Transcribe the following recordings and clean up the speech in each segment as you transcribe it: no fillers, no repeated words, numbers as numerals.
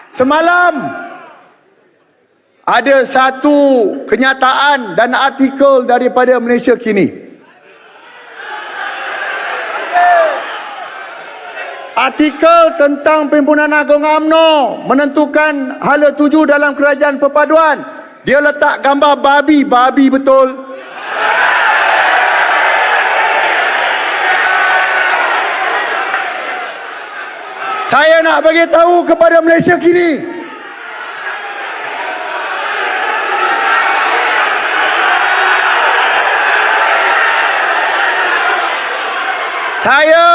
Semalam ada satu kenyataan dan artikel daripada Malaysia Kini. Artikel tentang Pimpinan Agong UMNO menentukan hala tuju dalam kerajaan perpaduan. Dia letak gambar babi betul. Saya nak bagi tahu kepada Malaysia Kini, saya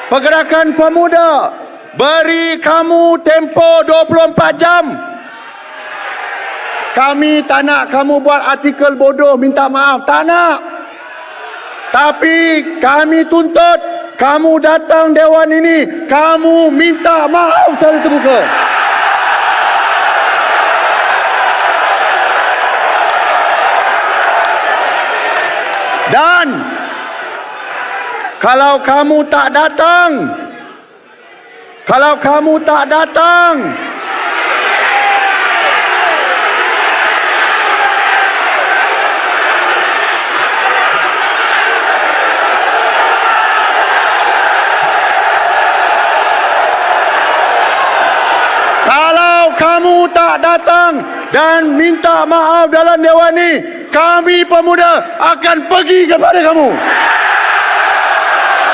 Pergerakan Pemuda beri kamu tempoh 24 jam. Kami tak nak kamu buat artikel bodoh minta maaf, tak nak. Tapi kami tuntut kamu datang Dewan ini, kamu minta maaf secara terbuka. Dan kalau kamu tak datang, dan minta maaf dalam Dewan ini, kami pemuda akan pergi kepada kamu.